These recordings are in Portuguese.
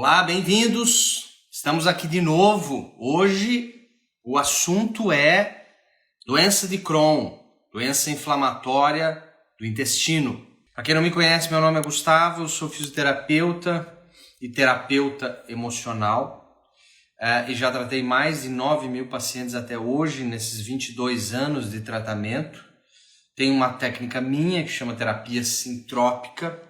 Olá, bem-vindos! Estamos aqui de novo. Hoje o assunto é doença de Crohn, doença inflamatória do intestino. Para quem não me conhece, meu nome é Gustavo, eu sou fisioterapeuta e terapeuta emocional e já tratei mais de 9.000 pacientes até hoje, nesses 22 anos de tratamento. Tenho uma técnica minha que chama terapia sintrópica,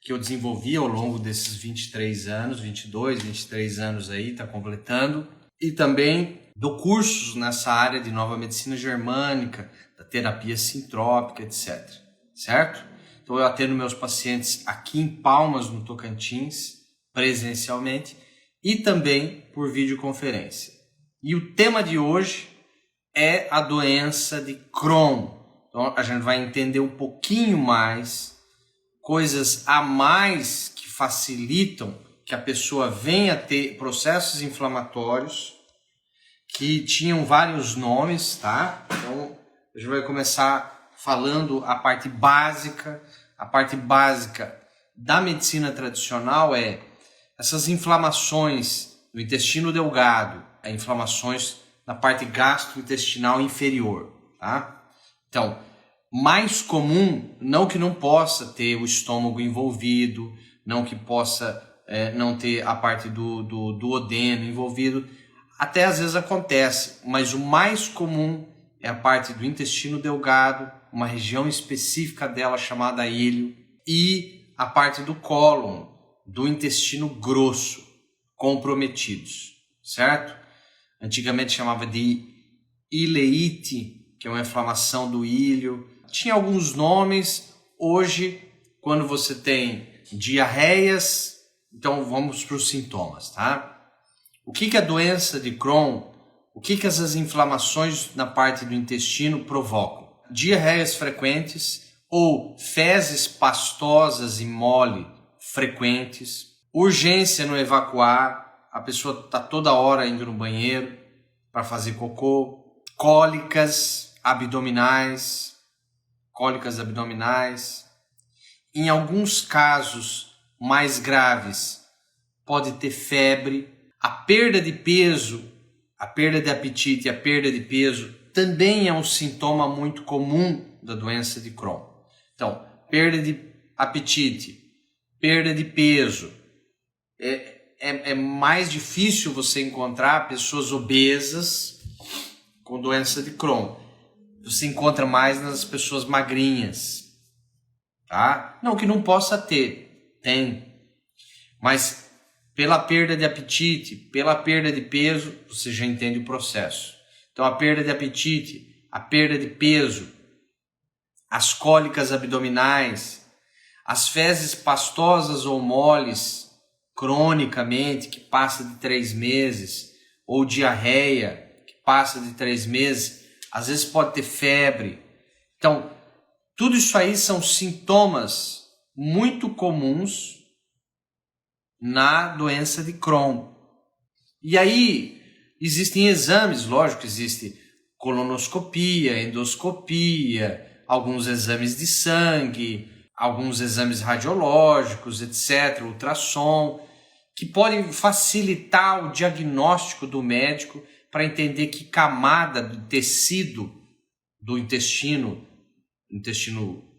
que eu desenvolvi ao longo desses 23 anos, 23 anos aí, está completando. E também dou cursos nessa área de nova medicina germânica, da terapia sintrópica, etc. Certo? Então eu atendo meus pacientes aqui em Palmas, no Tocantins, presencialmente, e também por videoconferência. E o tema de hoje é a doença de Crohn. Então a gente vai entender um pouquinho mais coisas a mais que facilitam que a pessoa venha a ter processos inflamatórios que tinham vários nomes, tá? Então, a gente vai começar falando a parte básica. A parte básica da medicina tradicional é essas inflamações no intestino delgado, inflamações na parte gastrointestinal inferior, tá? Então, mais comum, não que não possa ter o estômago envolvido, não que possa não ter a parte do duodeno envolvido, até às vezes acontece, mas o mais comum é a parte do intestino delgado, uma região específica dela chamada ilho, e a parte do cólon, do intestino grosso, comprometidos, certo? Antigamente chamava de ileite, que é uma inflamação do ilho. Tinha alguns nomes. Hoje, quando você tem diarreias, então vamos para os sintomas, tá? O que a doença de Crohn, o que essas inflamações na parte do intestino provocam? Diarreias frequentes ou fezes pastosas e mole frequentes, urgência no evacuar, a pessoa está toda hora indo no banheiro para fazer cocô, cólicas abdominais, em alguns casos mais graves pode ter febre, a perda de peso, a perda de apetite e a perda de peso também é um sintoma muito comum da doença de Crohn. Então, perda de apetite, perda de peso, é mais difícil você encontrar pessoas obesas com doença de Crohn. Você encontra mais nas pessoas magrinhas, tá? Não que não possa ter, tem. Mas pela perda de apetite, pela perda de peso, você já entende o processo. Então a perda de apetite, a perda de peso, as cólicas abdominais, as fezes pastosas ou moles, cronicamente, que passa de 3 meses, ou diarreia, que passa de 3 meses, às vezes pode ter febre. Então, tudo isso aí são sintomas muito comuns na doença de Crohn. E aí, existem exames, lógico, existe colonoscopia, endoscopia, alguns exames de sangue, alguns exames radiológicos, etc., ultrassom, que podem facilitar o diagnóstico do médico para entender que camada do tecido do intestino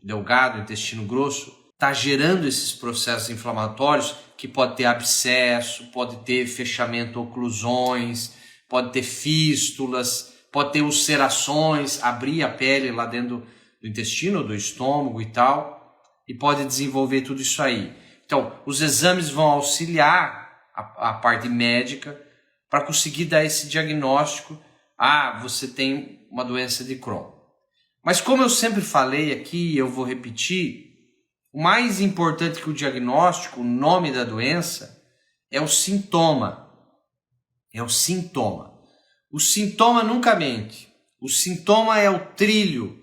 delgado, intestino grosso, está gerando esses processos inflamatórios que pode ter abscesso, pode ter fechamento oclusões, pode ter fístulas, pode ter ulcerações, abrir a pele lá dentro do intestino, do estômago e tal, e pode desenvolver tudo isso aí. Então, os exames vão auxiliar a parte médica para conseguir dar esse diagnóstico. Você tem uma doença de Crohn. Mas como eu sempre falei aqui, eu vou repetir, o mais importante que o diagnóstico, o nome da doença, é o sintoma. É o sintoma. O sintoma nunca mente. O sintoma é o trilho,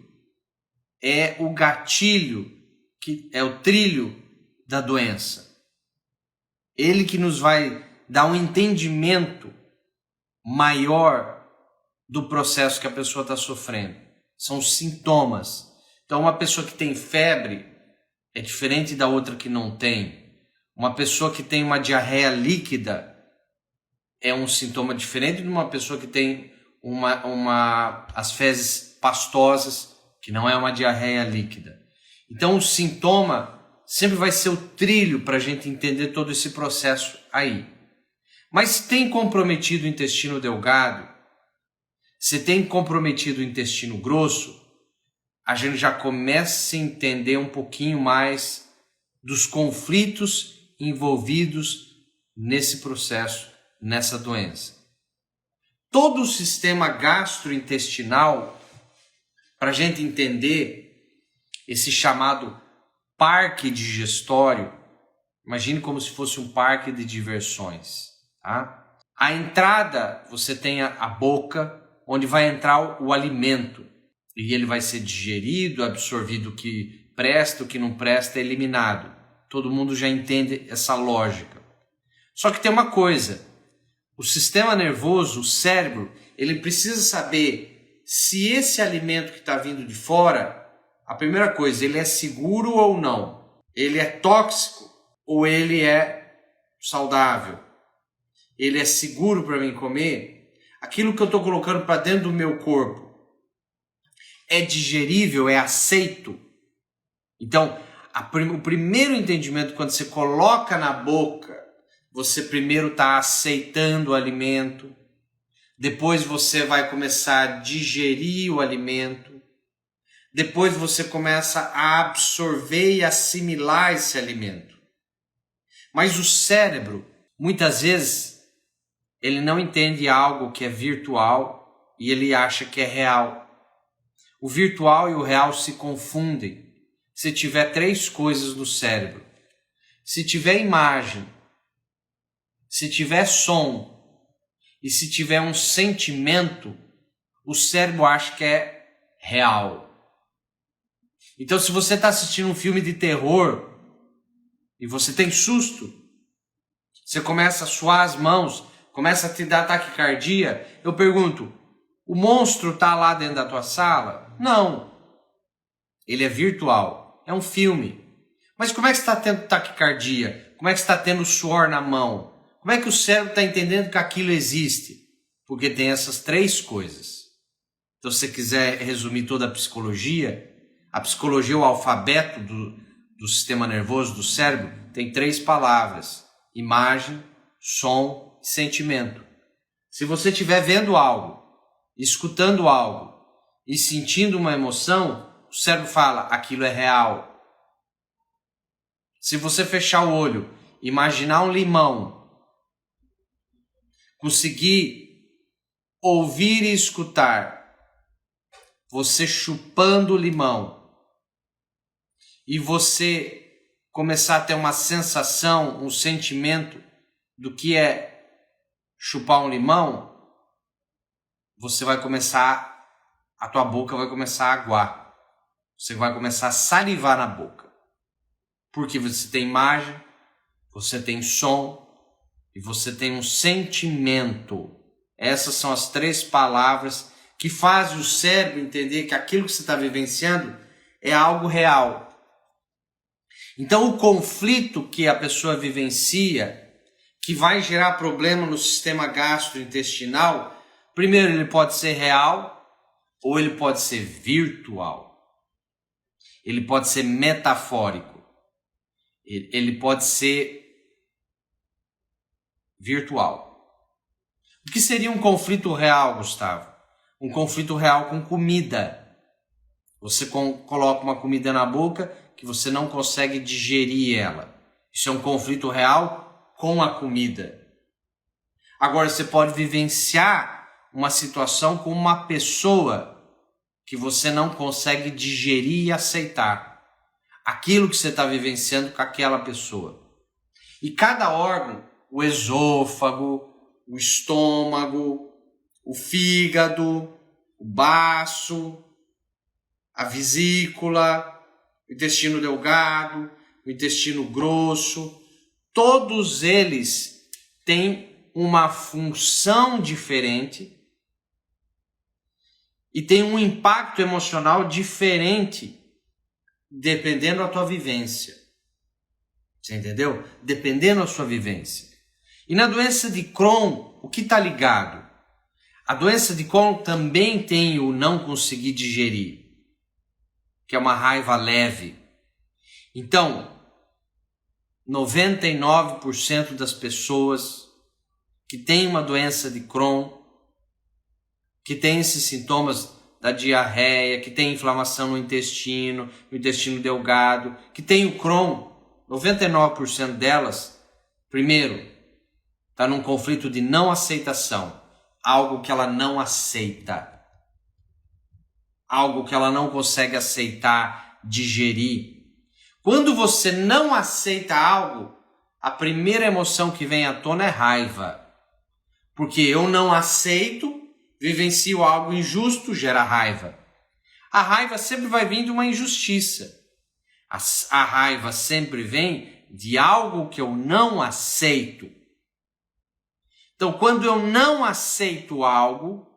é o gatilho, que é o trilho da doença. Ele que nos vai dar um entendimento maior do processo que a pessoa está sofrendo. São os sintomas. Então, uma pessoa que tem febre é diferente da outra que não tem. Uma pessoa que tem uma diarreia líquida é um sintoma diferente de uma pessoa que tem as fezes pastosas, que não é uma diarreia líquida. Então o sintoma sempre vai ser o trilho para a gente entender todo esse processo aí. Mas se tem comprometido o intestino delgado, se tem comprometido o intestino grosso, a gente já começa a entender um pouquinho mais dos conflitos envolvidos nesse processo, nessa doença. Todo o sistema gastrointestinal, para a gente entender esse chamado parque digestório, imagine como se fosse um parque de diversões. Tá? A entrada, você tem a boca, onde vai entrar o alimento, e ele vai ser digerido, absorvido, o que presta, o que não presta é eliminado. Todo mundo já entende essa lógica. Só que tem uma coisa, o sistema nervoso, o cérebro, ele precisa saber se esse alimento que está vindo de fora, a primeira coisa, ele é seguro ou não? Ele é tóxico ou ele é saudável? Ele é seguro para mim comer? Aquilo que eu estou colocando para dentro do meu corpo é digerível, é aceito? Então, o primeiro entendimento, quando você coloca na boca, você primeiro está aceitando o alimento, depois você vai começar a digerir o alimento, depois você começa a absorver e assimilar esse alimento. Mas o cérebro, muitas vezes, ele não entende algo que é virtual e ele acha que é real. O virtual e o real se confundem se tiver 3 coisas no cérebro. Se tiver imagem, se tiver som e se tiver um sentimento, o cérebro acha que é real. Então, se você está assistindo um filme de terror e você tem susto, você começa a suar as mãos, começa a te dar taquicardia, eu pergunto, o monstro está lá dentro da tua sala? Não. Ele é virtual, é um filme. Mas como é que você está tendo taquicardia? Como é que você está tendo suor na mão? Como é que o cérebro está entendendo que aquilo existe? Porque tem essas 3 coisas. Então, se você quiser resumir toda a psicologia, o alfabeto do sistema nervoso, do cérebro, tem 3 palavras: imagem, som e sentimento. Se você estiver vendo algo, escutando algo e sentindo uma emoção, o cérebro fala, aquilo é real. Se você fechar o olho, imaginar um limão, conseguir ouvir e escutar você chupando o limão e você começar a ter uma sensação, um sentimento do que é chupar um limão, você vai começar, a tua boca vai começar a aguar. Você vai começar a salivar na boca. Porque você tem imagem, você tem som e você tem um sentimento. Essas são as 3 palavras que fazem o cérebro entender que aquilo que você está vivenciando é algo real. Então o conflito que a pessoa vivencia, que vai gerar problema no sistema gastrointestinal, primeiro ele pode ser real ou ele pode ser virtual. Ele pode ser metafórico. Ele pode ser virtual. O que seria um conflito real, Gustavo? Um conflito real com comida. Você coloca uma comida na boca que você não consegue digerir ela. Isso é um conflito real com a comida. Agora, você pode vivenciar uma situação com uma pessoa que você não consegue digerir e aceitar. Aquilo que você está vivenciando com aquela pessoa. E cada órgão, o esôfago, o estômago, o fígado, o baço, a vesícula, o intestino delgado, o intestino grosso, todos eles têm uma função diferente e têm um impacto emocional diferente dependendo da tua vivência. Você entendeu? Dependendo da sua vivência. E na doença de Crohn, o que está ligado? A doença de Crohn também tem o não conseguir digerir, que é uma raiva leve. Então, 99% das pessoas que têm uma doença de Crohn, que têm esses sintomas da diarreia, que tem inflamação no intestino delgado, que tem o Crohn, 99% delas, primeiro, está num conflito de não aceitação, algo que ela não aceita, algo que ela não consegue aceitar, digerir. Quando você não aceita algo, a primeira emoção que vem à tona é raiva, porque eu não aceito, vivencio algo injusto, gera raiva. A raiva sempre vai vir de uma injustiça. A raiva sempre vem de algo que eu não aceito. Então, quando eu não aceito algo,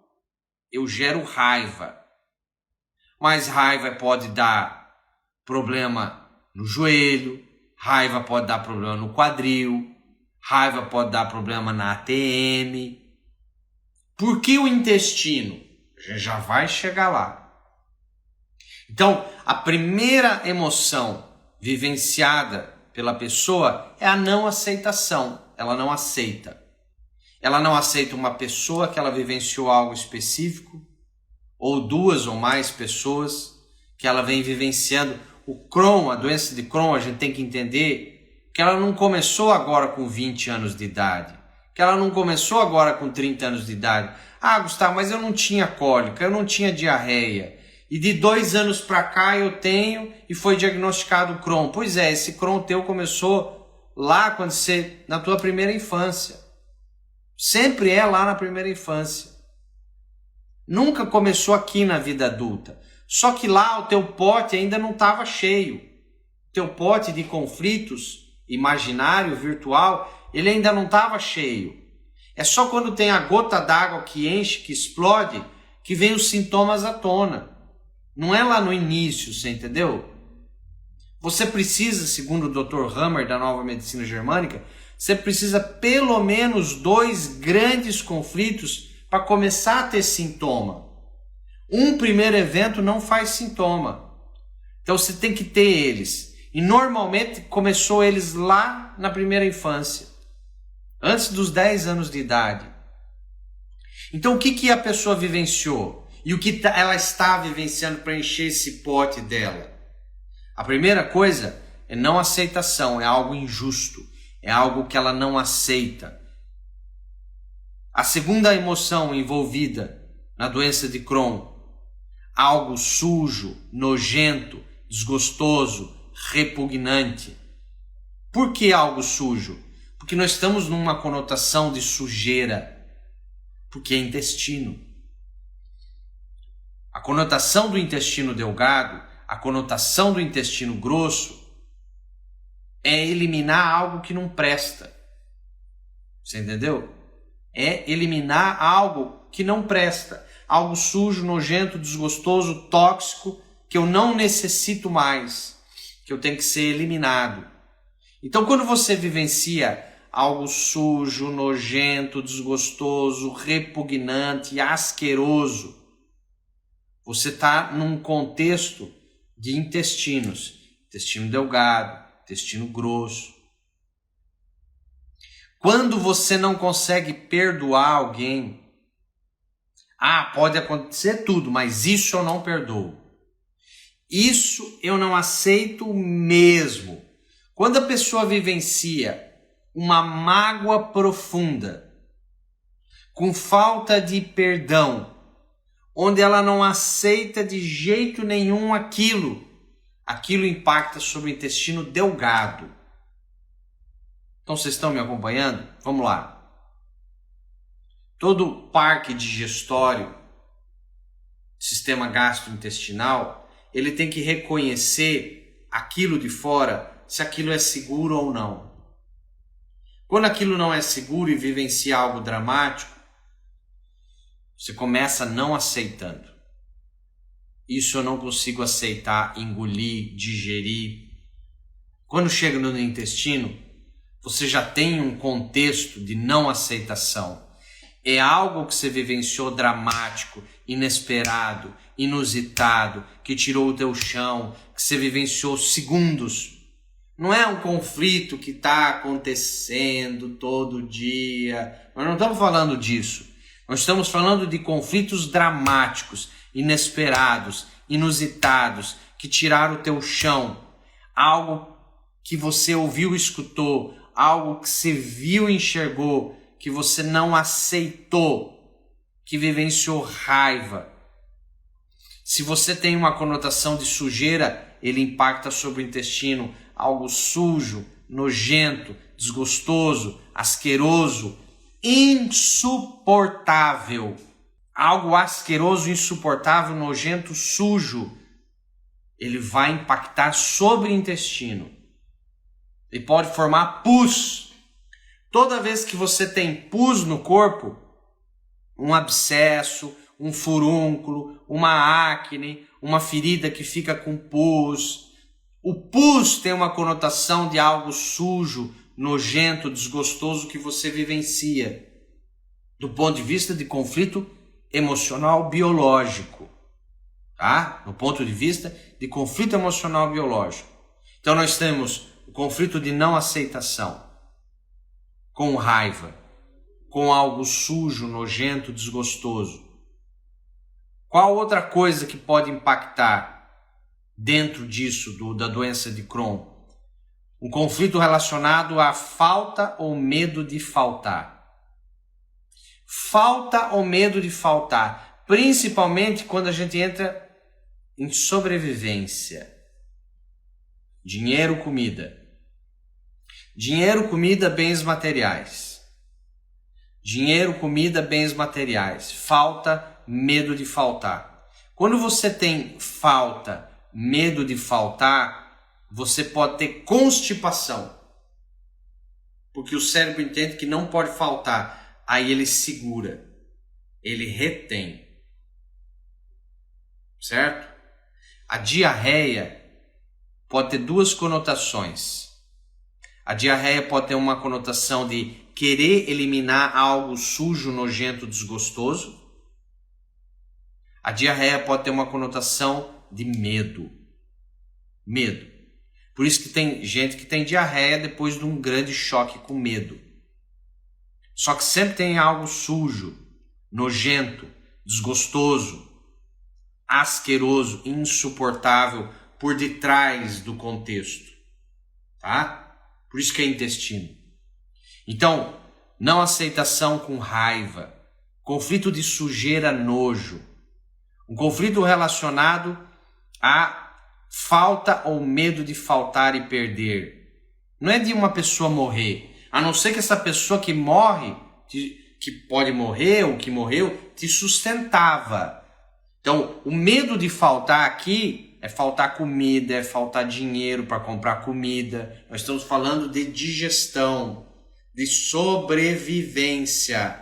eu gero raiva. Mas raiva pode dar problema no joelho, raiva pode dar problema no quadril, raiva pode dar problema na ATM. Por que o intestino? A gente já vai chegar lá. Então, a primeira emoção vivenciada pela pessoa é a não aceitação. Ela não aceita. Ela não aceita uma pessoa que ela vivenciou algo específico, ou duas ou mais pessoas que ela vem vivenciando. O Crohn, a doença de Crohn, a gente tem que entender que ela não começou agora com 20 anos de idade, que ela não começou agora com 30 anos de idade. Ah, Gustavo, mas eu não tinha cólica, eu não tinha diarreia, e de 2 anos para cá eu tenho e foi diagnosticado Crohn. Pois é, esse Crohn teu começou lá quando você, na tua primeira infância. Sempre é lá na primeira infância. Nunca começou aqui na vida adulta. Só que lá o teu pote ainda não estava cheio. O teu pote de conflitos imaginário, virtual, ele ainda não estava cheio. É só quando tem a gota d'água que enche, que explode, que vem os sintomas à tona. Não é lá no início, você entendeu? Você precisa, segundo o Dr. Hammer da Nova Medicina Germânica, você precisa pelo menos 2 grandes conflitos para começar a ter sintoma. Um primeiro evento não faz sintoma. Então você tem que ter eles. E normalmente começou eles lá na primeira infância, antes dos 10 anos de idade. Então o que a pessoa vivenciou? E o que ela está vivenciando para encher esse pote dela? A primeira coisa é não aceitação, é algo injusto, é algo que ela não aceita. A segunda emoção envolvida na doença de Crohn, algo sujo, nojento, desgostoso, repugnante. Por que algo sujo? Porque nós estamos numa conotação de sujeira, porque é intestino. A conotação do intestino delgado, a conotação do intestino grosso é eliminar algo que não presta. Você entendeu? É eliminar algo que não presta. Algo sujo, nojento, desgostoso, tóxico, que eu não necessito mais, que eu tenho que ser eliminado. Então, quando você vivencia algo sujo, nojento, desgostoso, repugnante, asqueroso, você está num contexto de intestinos, intestino delgado, intestino grosso. Quando você não consegue perdoar alguém, pode acontecer tudo, mas isso eu não perdoo. Isso eu não aceito mesmo. Quando a pessoa vivencia uma mágoa profunda, com falta de perdão, onde ela não aceita de jeito nenhum aquilo impacta sobre o intestino delgado. Então vocês estão me acompanhando? Vamos lá. Todo parque digestório, sistema gastrointestinal, ele tem que reconhecer aquilo de fora, se aquilo é seguro ou não. Quando aquilo não é seguro e vivencia algo dramático, você começa não aceitando. Isso eu não consigo aceitar, engolir, digerir. Quando chega no intestino, você já tem um contexto de não aceitação. É algo que você vivenciou dramático, inesperado, inusitado, que tirou o teu chão, que você vivenciou segundos. Não é um conflito que está acontecendo todo dia. Nós não estamos falando disso. Nós estamos falando de conflitos dramáticos, inesperados, inusitados, que tiraram o teu chão. Algo que você ouviu e escutou, algo que você viu e enxergou, que você não aceitou, que vivenciou raiva. Se você tem uma conotação de sujeira, ele impacta sobre o intestino, algo sujo, nojento, desgostoso, asqueroso, insuportável. Algo asqueroso, insuportável, nojento, sujo. Ele vai impactar sobre o intestino. Ele pode formar pus. Toda vez que você tem pus no corpo, um abscesso, um furúnculo, uma acne, uma ferida que fica com pus. O pus tem uma conotação de algo sujo, nojento, desgostoso que você vivencia. Do ponto de vista de conflito emocional biológico. Tá? No ponto de vista de conflito emocional biológico. Então nós temos o conflito de não aceitação, com raiva, com algo sujo, nojento, desgostoso. Qual outra coisa que pode impactar dentro disso, da doença de Crohn? Um conflito relacionado à falta ou medo de faltar. Falta ou medo de faltar, principalmente quando a gente entra em sobrevivência. Dinheiro, comida. Dinheiro, comida, bens materiais. Dinheiro, comida, bens materiais. Falta, medo de faltar. Quando você tem falta, medo de faltar, você pode ter constipação. Porque o cérebro entende que não pode faltar. Aí ele segura. Ele retém. Certo? A diarreia pode ter duas conotações. A diarreia pode ter uma conotação de querer eliminar algo sujo, nojento, desgostoso. A diarreia pode ter uma conotação de medo. Medo. Por isso que tem gente que tem diarreia depois de um grande choque com medo. Só que sempre tem algo sujo, nojento, desgostoso, asqueroso, insuportável por detrás do contexto. Tá? Por isso que é intestino. Então, não aceitação com raiva, conflito de sujeira, nojo, um conflito relacionado a falta ou medo de faltar e perder. Não é de uma pessoa morrer. A não ser que essa pessoa que morre, que pode morrer ou que morreu, te sustentava. Então, o medo de faltar aqui é faltar comida, é faltar dinheiro para comprar comida. Nós estamos falando de digestão, de sobrevivência.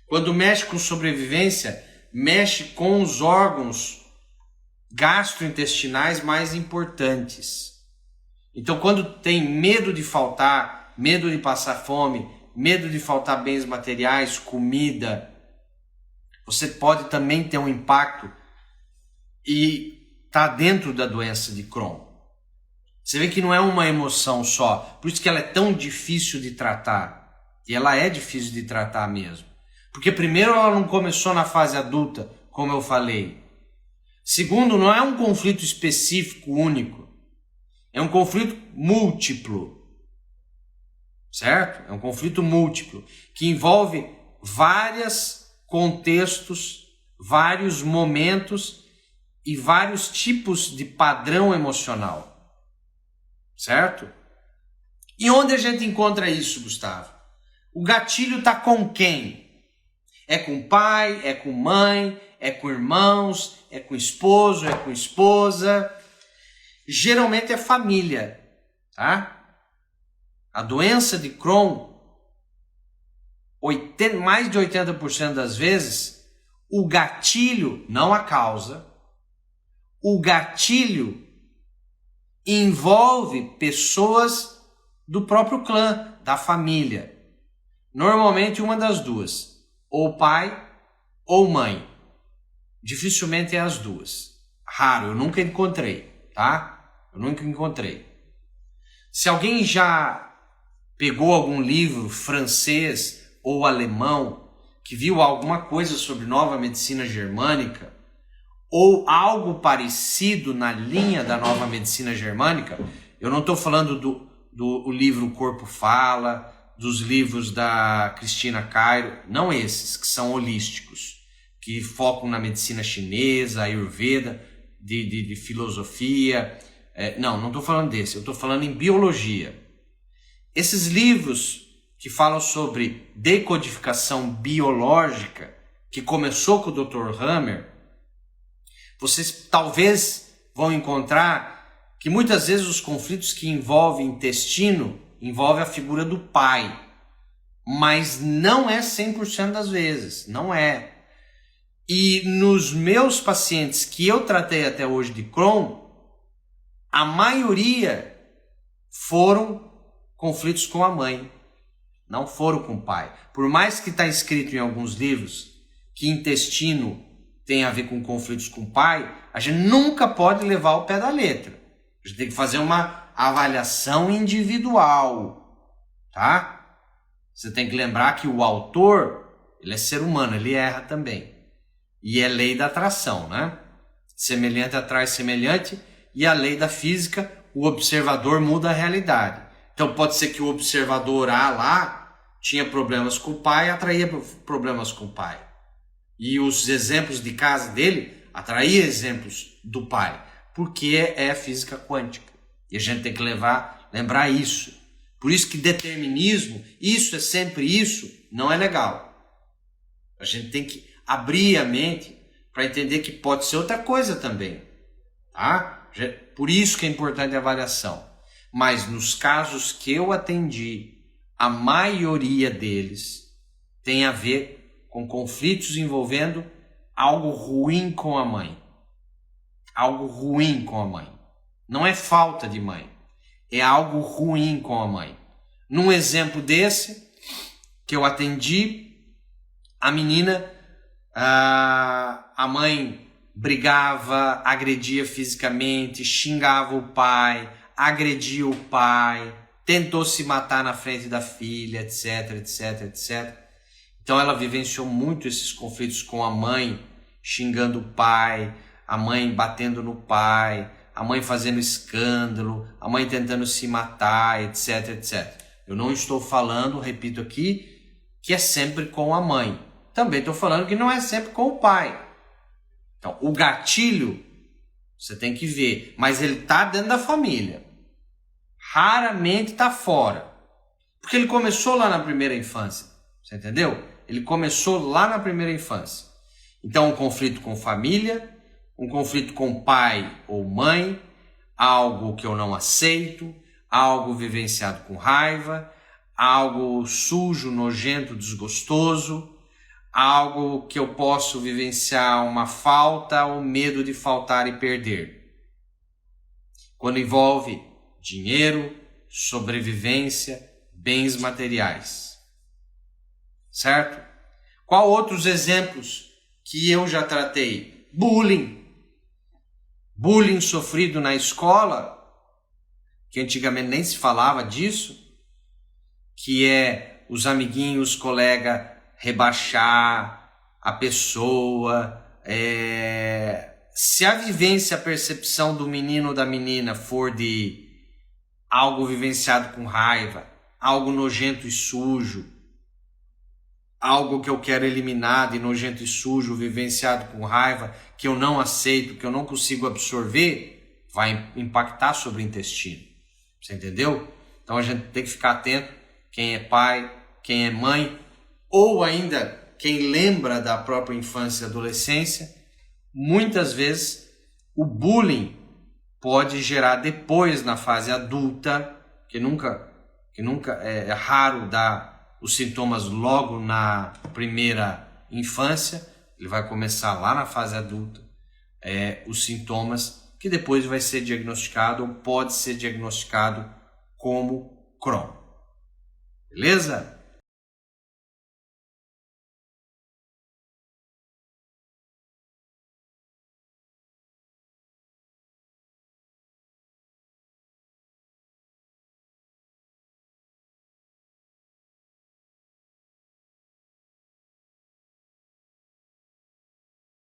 Quando mexe com sobrevivência, mexe com os órgãos gastrointestinais mais importantes. Então, quando tem medo de faltar, medo de passar fome, medo de faltar bens materiais, comida, você pode também ter um impacto e tá dentro da doença de Crohn. Você vê que não é uma emoção só, por isso que ela é tão difícil de tratar. E ela é difícil de tratar mesmo. Porque primeiro ela não começou na fase adulta, como eu falei. Segundo, não é um conflito específico, único. É um conflito múltiplo. Certo? É um conflito múltiplo, que envolve vários contextos, vários momentos e vários tipos de padrão emocional. Certo? E onde a gente encontra isso, Gustavo? O gatilho está com quem? É com pai, é com mãe, é com irmãos, é com esposo, é com esposa. Geralmente é família, tá? A doença de Crohn, mais de 80% das vezes, o gatilho, não a causa, o gatilho envolve pessoas do próprio clã, da família. Normalmente uma das duas, ou pai ou mãe. Dificilmente é as duas. Raro, eu nunca encontrei, tá? Eu nunca encontrei. Se alguém já pegou algum livro francês ou alemão que viu alguma coisa sobre nova medicina germânica ou algo parecido na linha da nova medicina germânica, eu não estou falando do livro O Corpo Fala, dos livros da Cristina Cairo, não esses que são holísticos, que focam na medicina chinesa, ayurveda, de filosofia. Não estou falando desse, eu estou falando em biologia. Esses livros que falam sobre decodificação biológica, que começou com o Dr. Hammer, vocês talvez vão encontrar que muitas vezes os conflitos que envolvem intestino envolvem a figura do pai, mas não é 100% das vezes, não é. E nos meus pacientes que eu tratei até hoje de Crohn, a maioria foram conflitos com a mãe, não foram com o pai. Por mais que está escrito em alguns livros que intestino tem a ver com conflitos com o pai, a gente nunca pode levar ao pé da letra. A gente tem que fazer uma avaliação individual, tá? Você tem que lembrar que o autor, ele é ser humano, ele erra também. E é lei da atração, né? Semelhante atrai semelhante, e a lei da física, o observador muda a realidade. Então pode ser que o observador A lá tinha problemas com o pai, atraía problemas com o pai. E os exemplos de casa dele atraía exemplos do pai, porque é física quântica. E a gente tem que lembrar isso. Por isso que determinismo, isso é sempre isso, não é legal. A gente tem que abrir a mente para entender que pode ser outra coisa também, tá? Por isso que é importante a avaliação. Mas nos casos que eu atendi, a maioria deles tem a ver com conflitos envolvendo algo ruim com a mãe. Algo ruim com a mãe. Não é falta de mãe, é algo ruim com a mãe. Num exemplo desse, que eu atendi, a menina, a mãe brigava, agredia fisicamente, xingava o pai, agredia o pai, tentou se matar na frente da filha, etc, etc, etc. Então ela vivenciou muito esses conflitos com a mãe, xingando o pai, a mãe batendo no pai, a mãe fazendo escândalo, a mãe tentando se matar, etc, etc. Eu não estou falando, repito aqui, que é sempre com a mãe. Também estou falando que não é sempre com o pai. Então, o gatilho, você tem que ver, mas ele está dentro da família. Raramente está fora. Porque ele começou lá na primeira infância. Você entendeu? Ele começou lá na primeira infância. Então, um conflito com família, um conflito com pai ou mãe, algo que eu não aceito, algo vivenciado com raiva, algo sujo, nojento, desgostoso, algo que eu posso vivenciar uma falta ou medo de faltar e perder. Quando envolve dinheiro, sobrevivência, bens materiais. Certo? Qual outros exemplos que eu já tratei? Bullying. Bullying sofrido na escola, que antigamente nem se falava disso, que é os amiguinhos, os colegas rebaixar a pessoa. Se a vivência, a percepção do menino ou da menina for de algo vivenciado com raiva, algo nojento e sujo, algo que eu quero eliminar de nojento e sujo, vivenciado com raiva, que eu não aceito, que eu não consigo absorver, vai impactar sobre o intestino. Você entendeu? Então a gente tem que ficar atento, quem é pai, quem é mãe, ou ainda quem lembra da própria infância e adolescência. Muitas vezes o bullying pode gerar depois na fase adulta, que nunca é raro dar os sintomas logo na primeira infância, ele vai começar lá na fase adulta, os sintomas que depois vai ser diagnosticado ou pode ser diagnosticado como Crohn. Beleza?